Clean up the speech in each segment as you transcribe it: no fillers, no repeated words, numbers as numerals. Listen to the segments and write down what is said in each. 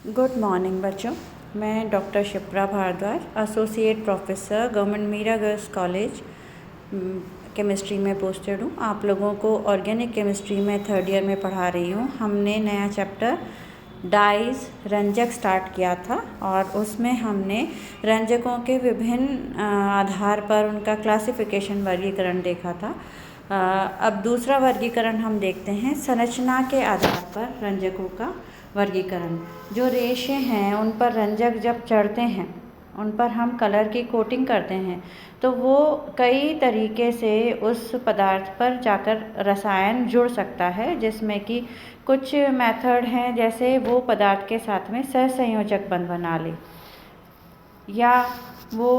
Good morning बच्चों। मैं doctor Shipra Bhardwaj, associate professor, government Meera girls college chemistry में पोस्टेड हूँ। आप लोगों को ऑर्गेनिक केमिस्ट्री में थर्ड ईयर में पढ़ा रही हूँ। हमने नया चैप्टर डाइज रंजक स्टार्ट किया था और उसमें हमने रंजकों के विभिन्न आधार पर उनका क्लासिफिकेशन वर्गीकरण देखा था। अब दूसरा वर्गीकरण हम देखते हैं संरचना के आधार पर रंजकों का वर्गीकरण। जो रेशे हैं उन पर रंजक जब चढ़ते हैं, उन पर हम कलर की कोटिंग करते हैं तो वो कई तरीके से उस पदार्थ पर जाकर रसायन जुड़ सकता है, जिसमें कि कुछ मेथड हैं, जैसे वो पदार्थ के साथ में सहसंयोजक बंध बना ले, या वो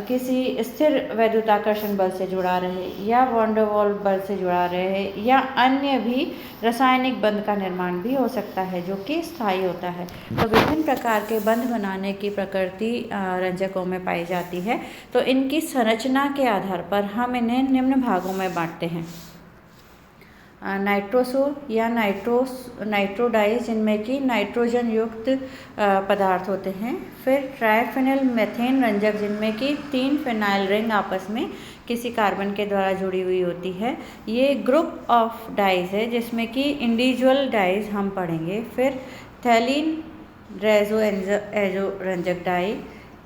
किसी स्थिर वैद्युताकर्षण बल से जुड़ा रहे, या वॉन डेर वाल्स बल से जुड़ा रहे, या अन्य भी रासायनिक बंध का निर्माण भी हो सकता है जो कि स्थायी होता है। तो विभिन्न प्रकार के बंध बनाने की प्रकृति रंजकों में पाई जाती है। तो इनकी संरचना के आधार पर हम इन्हें निम्न भागों में बांटते हैं। नाइट्रोसो या नाइट्रोडाइज, जिनमें कि नाइट्रोजन युक्त पदार्थ होते हैं। फिर ट्राइफेनिल मेथेन रंजक, जिनमें कि 3 फिनाइल रिंग आपस में किसी कार्बन के द्वारा जुड़ी हुई होती है। ये ग्रुप ऑफ डाइज है जिसमें कि इंडिविजुअल डाइज हम पढ़ेंगे। फिर थैलीन रेजो एजो रंजक डाई।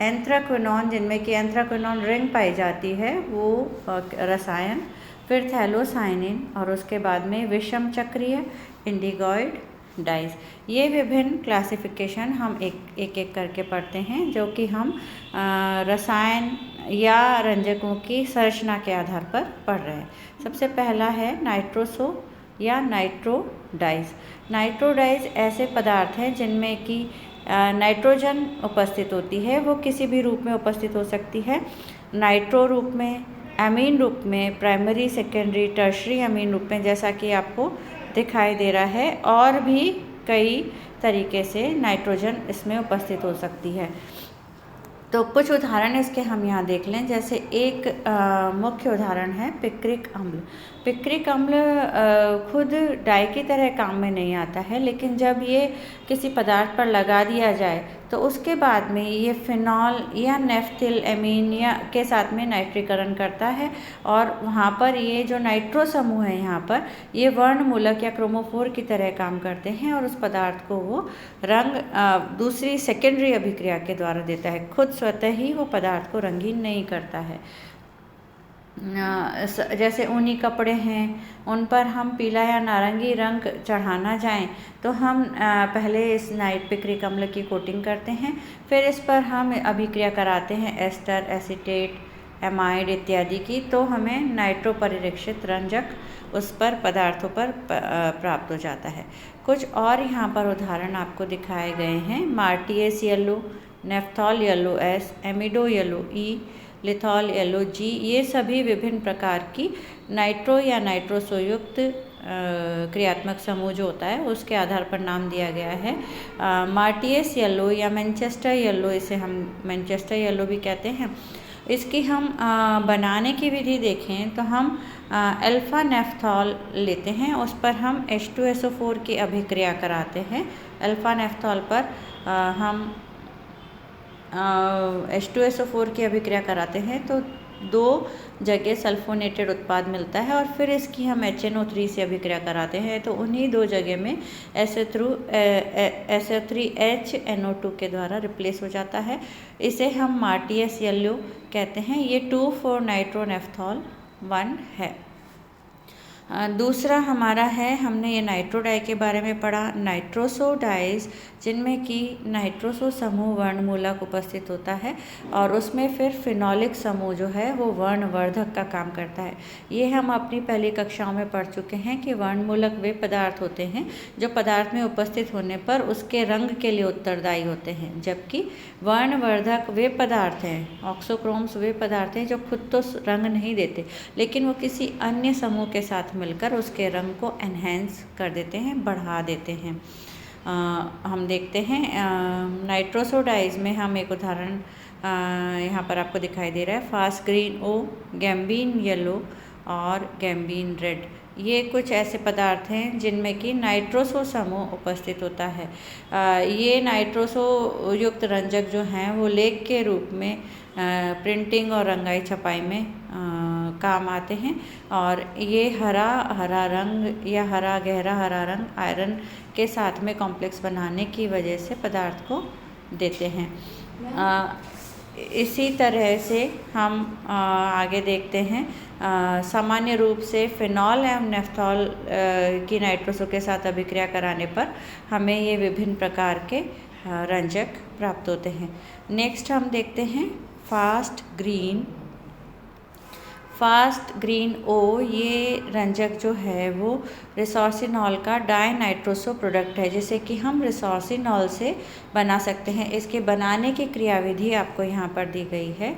एंथ्राक्विनोन, जिनमें कि एंथ्राक्विनोन रिंग पाई जाती है, वो रसायन। फिर थैलोसाइनिन और उसके बाद में विषम चक्रीय इंडिगॉइड डाइज। ये विभिन्न क्लासिफिकेशन हम एक करके पढ़ते हैं, जो कि हम रसायन या रंजकों की संरचना के आधार पर पढ़ रहे हैं। सबसे पहला है नाइट्रोसो या नाइट्रोडाइज। नाइट्रोडाइज ऐसे पदार्थ हैं जिनमें कि नाइट्रोजन उपस्थित होती है। वो किसी भी रूप में उपस्थित हो सकती है, नाइट्रो रूप में, एमीन रूप में, प्राइमरी, सेकेंडरी, टर्शरी अमीन रूप में, जैसा कि आपको दिखाई दे रहा है। और भी कई तरीके से नाइट्रोजन इसमें उपस्थित हो सकती है। तो कुछ उदाहरण इसके हम यहाँ देख लें। जैसे एक मुख्य उदाहरण है पिक्रिक अम्ल। पिक्रिक अम्ल खुद डाई की तरह काम में नहीं आता है, लेकिन जब ये किसी पदार्थ पर लगा दिया जाए तो उसके बाद में ये फिनॉल या नेफ्थिल एमीन या के साथ में नाइट्रीकरण करता है, और वहाँ पर ये जो नाइट्रो समूह है यहाँ पर ये वर्णमूलक या क्रोमोफोर की तरह काम करते हैं, और उस पदार्थ को वो रंग दूसरी सेकेंडरी अभिक्रिया के द्वारा देता है। खुद स्वतः ही वो पदार्थ को रंगीन नहीं करता है। जैसे ऊनी कपड़े हैं, उन पर हम पीला या नारंगी रंग चढ़ाना जाएं तो हम पहले इस पिक्रिक अम्ल की कोटिंग करते हैं। फिर इस पर हम अभिक्रिया कराते हैं एस्टर, एसीटेट, एमाइड इत्यादि की, तो हमें नाइट्रो परिरक्षित रंजक उस पर पदार्थों पर प्राप्त हो जाता है। कुछ और यहाँ पर उदाहरण आपको दिखाए गए हैं। Martius yellow, naphthol yellow S, amido yellow E, lithol yellow G, ये सभी विभिन्न प्रकार की नाइट्रो या नाइट्रोसो युक्त क्रियात्मक समूह जो होता है उसके आधार पर नाम दिया गया है। मार्टियस येलो या मैनचेस्टर येलो, इसे हम मैनचेस्टर येलो भी कहते हैं। इसकी हम बनाने की विधि देखें तो हम अल्फ़ा नेफ्थॉल लेते हैं, उस पर हम H2SO4 की अभिक्रिया कराते हैं। अल्फ़ा नेफ्थॉल पर हम H2SO4 की अभिक्रिया कराते हैं तो 2 जगह सल्फोनेटेड उत्पाद मिलता है, और फिर इसकी हम HNO3 से अभिक्रिया कराते हैं तो उन्हीं 2 जगह में SO3HNO2 के द्वारा रिप्लेस हो जाता है। इसे हम मार्टियस येलो कहते हैं। ये 2,4 नाइट्रोनेफ्थॉल 1 है। दूसरा हमारा है, हमने ये नाइट्रोडाई के बारे में पढ़ा, नाइट्रोसो डाइज, जिनमें कि नाइट्रोसो समूह वर्णमूलक उपस्थित होता है, और उसमें फिर फिनॉलिक समूह जो है वो वर्णवर्धक का काम करता है। ये हम अपनी पहली कक्षाओं में पढ़ चुके हैं कि वर्णमूलक वे पदार्थ होते हैं जो पदार्थ में उपस्थित होने पर उसके रंग के लिए उत्तरदायी होते हैं, जबकि वर्णवर्धक वे पदार्थ हैं, ऑक्सोक्रोम्स वे पदार्थ हैं जो खुद तो रंग नहीं देते, लेकिन वो किसी अन्य समूह के साथ मिलकर उसके रंग को एनहेंस कर देते हैं, बढ़ा देते हैं। हम देखते हैं नाइट्रोसो डाइज में हम एक उदाहरण यहाँ पर आपको दिखाई दे रहा है, फास्ट ग्रीन ओ, गैम्बीन येलो और गैम्बीन रेड। ये कुछ ऐसे पदार्थ हैं जिनमें कि नाइट्रोसो समूह उपस्थित होता है। ये नाइट्रोसो युक्त रंजक जो हैं वो लेख के रूप में प्रिंटिंग और रंगाई छपाई में काम आते हैं, और ये हरा रंग या गहरा हरा रंग आयरन के साथ में कॉम्प्लेक्स बनाने की वजह से पदार्थ को देते हैं। इसी तरह से हम आगे देखते हैं। सामान्य रूप से फिनॉल एवं नेफ्थॉल की नाइट्रोसो के साथ अभिक्रिया कराने पर हमें ये विभिन्न प्रकार के रंजक प्राप्त होते हैं। नेक्स्ट हम देखते हैं फास्ट ग्रीन ओ। ये रंजक जो है वो रिसोर्सिनॉल का डाई नाइट्रोसो प्रोडक्ट है, जिसे कि हम रिसोर्सिनॉल से बना सकते हैं। इसके बनाने की क्रियाविधि आपको यहाँ पर दी गई है।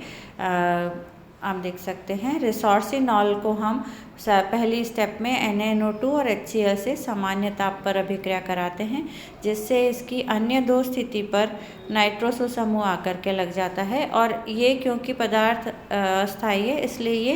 आप देख सकते हैं रिसोर्सिनॉल को हम पहली स्टेप में NaNO2 और HCl से सामान्य ताप पर अभिक्रिया कराते हैं, जिससे इसकी अन्य दो स्थिति पर नाइट्रोसो समूह आकर के लग जाता है। और ये क्योंकि पदार्थ अस्थायी है, इसलिए ये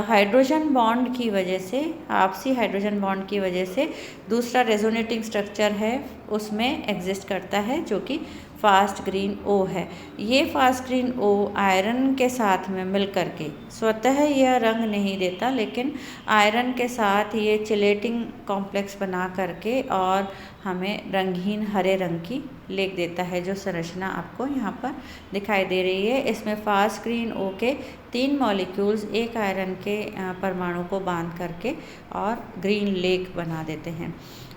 हाइड्रोजन बॉन्ड की वजह से, आपसी हाइड्रोजन बॉन्ड की वजह से दूसरा रेजोनेटिंग स्ट्रक्चर है उसमें एग्जिस्ट करता है, जो कि फास्ट ग्रीन ओ है। ये फास्ट ग्रीन ओ आयरन के साथ में मिल करके स्वतः यह रंग नहीं देता, लेकिन आयरन के साथ ये चिलेटिंग कॉम्प्लेक्स बना करके और हमें रंगहीन हरे रंग की लेख देता है, जो संरचना आपको यहाँ पर दिखाई दे रही है। इसमें फास्ट ग्रीन ओ के 3 मॉलिक्यूल्स एक आयरन के परमाणु को बांध करके और ग्रीन लेक बना देते हैं।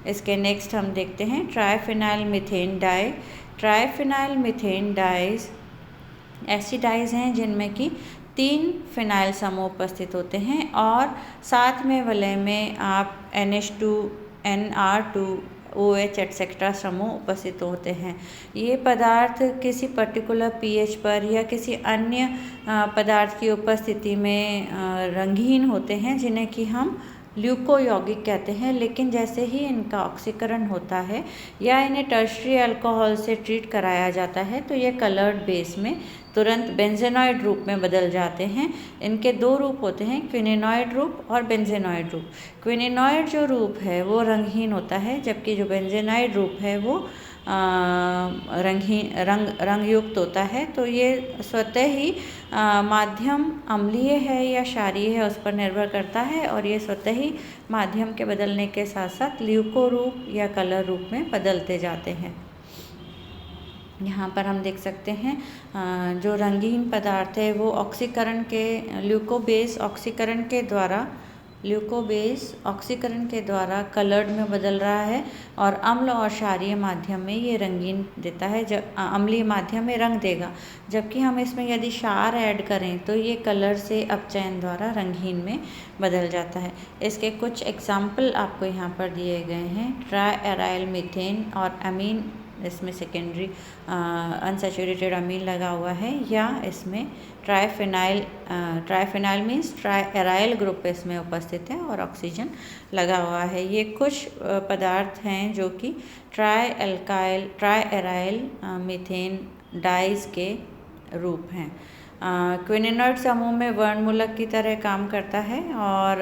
इसके नेक्स्ट हम देखते हैं triphenyl methane dye. Triphenyl methane dyes ऐसी डाइज हैं जिनमें कि 3 फिनाइल समूह उपस्थित होते हैं और साथ में वलय में आप NH2, NR2, OH एटसेट्रा समूह उपस्थित होते हैं। ये पदार्थ किसी पर्टिकुलर pH पर या किसी अन्य पदार्थ की उपस्थिति में रंगहीन होते हैं, जिन्हें कि हम ल्यूको यौगिक कहते हैं। लेकिन जैसे ही इनका ऑक्सीकरण होता है या इन्हें टर्शरी अल्कोहल से ट्रीट कराया जाता है, तो ये कलर्ड बेस में तुरंत बेंजेनॉइड रूप में बदल जाते हैं। इनके 2 रूप होते हैं, क्विनेनॉइड रूप और बेंजेनॉइड रूप। क्विनेनॉइड जो रूप है वो रंगहीन होता है, जबकि जो बेंजेनॉइड रूप है वो रंग युक्त होता है। तो ये स्वतः ही माध्यम अम्लीय है या क्षारीय है उस पर निर्भर करता है, और ये स्वतः ही माध्यम के बदलने के साथ साथ ल्यूको रूप या कलर रूप में बदलते जाते हैं। यहाँ पर हम देख सकते हैं जो रंगीन पदार्थ है वो ऑक्सीकरण के ल्यूकोबेस ऑक्सीकरण के द्वारा कलर्ड में बदल रहा है, और अम्ल और क्षारीय माध्यम में ये रंगीन देता है, जब अम्लीय माध्यम में रंग देगा। जबकि हम इसमें यदि क्षार ऐड करें तो ये कलर से अपचयन द्वारा रंगहीन में बदल जाता है। इसके कुछ एग्जाम्पल आपको यहाँ पर दिए गए हैं। ट्राई एराइल मीथेन और अमीन, इसमें सेकेंडरी अनसैचुरेटेड अमीन लगा हुआ है, या इसमें triphenyl means try aryl group इसमें उपस्थित है और ऑक्सीजन लगा हुआ है। ये कुछ पदार्थ हैं जो कि ट्राई एराइल मीथेन डाइज के रूप हैं। क्विनेनॉइड समूह में वर्णमूलक की तरह काम करता है और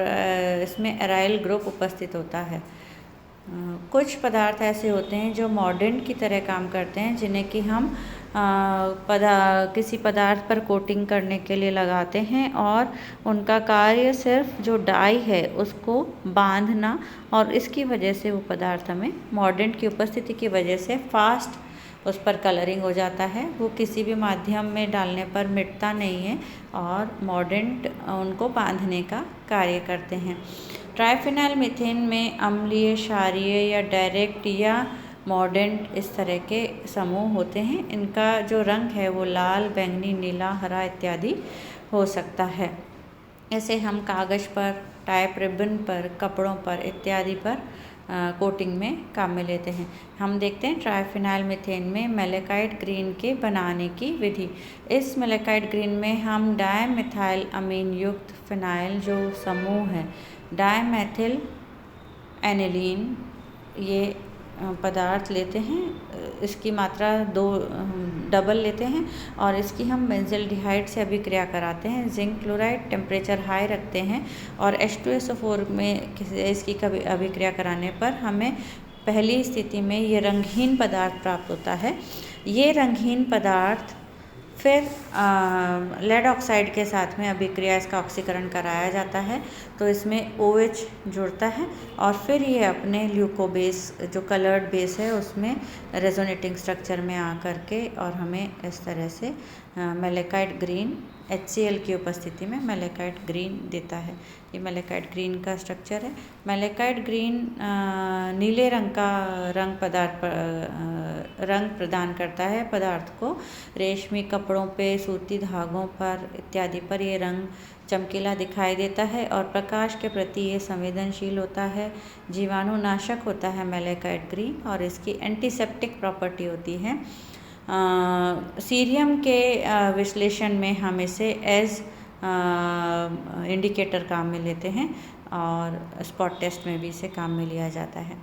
इसमें एराइल ग्रुप उपस्थित होता है। कुछ पदार्थ ऐसे होते हैं जो मॉर्डेंट की तरह काम करते हैं, जिन्हें कि हम किसी पदार्थ पर कोटिंग करने के लिए लगाते हैं, और उनका कार्य सिर्फ जो डाई है उसको बांधना, और इसकी वजह से वो पदार्थ हमें मॉर्डेंट की उपस्थिति की वजह से फास्ट उस पर कलरिंग हो जाता है। वो किसी भी माध्यम में डालने पर मिटता नहीं है और मॉर्डेंट उनको बांधने का कार्य करते हैं। ट्राइफिनाइल मीथेन में अम्लीय, क्षारीय या डायरेक्ट या मॉर्डेंट इस तरह के समूह होते हैं। इनका जो रंग है वो लाल, बैंगनी, नीला, हरा इत्यादि हो सकता है। इसे हम कागज़ पर, टाइप रिबन पर, कपड़ों पर इत्यादि पर कोटिंग में काम में लेते हैं। हम देखते हैं ट्राइफिनाइल मीथेन में मैलेकाइट ग्रीन के बनाने की विधि। इस मैलेकाइट ग्रीन में हम डायमिथाइल अमीन युक्त फिनाइल जो समूह है, डायमेथिल एनिलीन, ये पदार्थ लेते हैं, इसकी मात्रा 2 डबल लेते हैं और इसकी हम बेंजल्डिहाइड से अभिक्रिया कराते हैं। जिंक क्लोराइड टेम्परेचर हाई रखते हैं और H2SO4 में इसकी अभिक्रिया कराने पर हमें पहली स्थिति में ये रंगहीन पदार्थ प्राप्त होता है। ये रंगहीन पदार्थ फिर लेड ऑक्साइड के साथ में अभिक्रिया इसका ऑक्सीकरण कराया जाता है, तो इसमें OH जुड़ता है और फिर ये अपने ल्यूकोबेस जो कलर्ड बेस है उसमें रेजोनेटिंग स्ट्रक्चर में आ करके और हमें इस तरह से मेलेकाइट ग्रीन HCl की उपस्थिति में मेलेकाइट ग्रीन देता है। ये मेलेकाइट ग्रीन का स्ट्रक्चर है। मेलेकाइट ग्रीन नीले रंग का रंग प्रदान करता है पदार्थ को। रेशमी कपड़ों पे, सूती धागों पर इत्यादि पर ये रंग चमकीला दिखाई देता है और प्रकाश के प्रति ये संवेदनशील होता है। जीवाणुनाशक होता है मेलेकाइट ग्रीन और इसकी एंटीसेप्टिक प्रॉपर्टी होती है। सीरियम के विश्लेषण में हम इसे एज इंडिकेटर काम में लेते हैं और स्पॉट टेस्ट में भी इसे काम में लिया जाता है।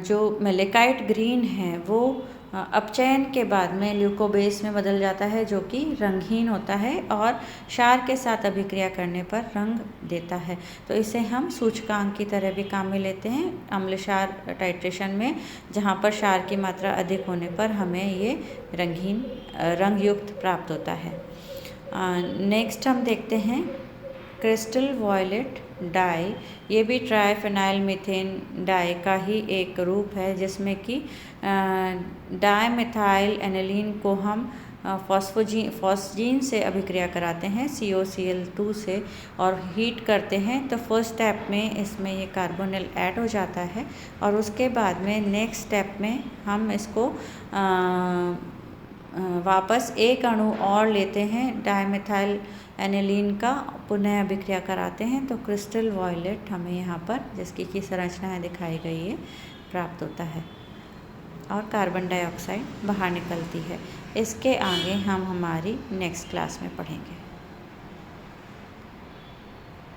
जो मेलेकाइट ग्रीन है वो अपचयन के बाद में ल्यूकोबेस में बदल जाता है जो कि रंगहीन होता है और क्षार के साथ अभिक्रिया करने पर रंग देता है। तो इसे हम सूचकांक की तरह भी काम में लेते हैं अम्ल क्षार टाइट्रेशन में, जहाँ पर क्षार की मात्रा अधिक होने पर हमें ये रंगहीन रंगयुक्त प्राप्त होता है। नेक्स्ट हम देखते हैं क्रिस्टल वॉयलेट डाई। ये भी ट्राइफेनाइल मीथेन डाई का ही एक रूप है जिसमें कि डायमिथाइल एनिलीन को हम फॉस्जीन से अभिक्रिया कराते हैं COCl2 से और हीट करते हैं। तो फर्स्ट स्टेप में इसमें ये कार्बोनिल ऐड हो जाता है और उसके बाद में नेक्स्ट स्टेप में हम इसको वापस एक अणु और लेते हैं डायमिथाइल एनिलीन का, पुनः अभिक्रिया कराते हैं तो क्रिस्टल वॉयलेट हमें यहाँ पर जिसकी की संरचना दिखाई गई है प्राप्त होता है और कार्बन डाइऑक्साइड बाहर निकलती है। इसके आगे हम हमारी नेक्स्ट क्लास में पढ़ेंगे।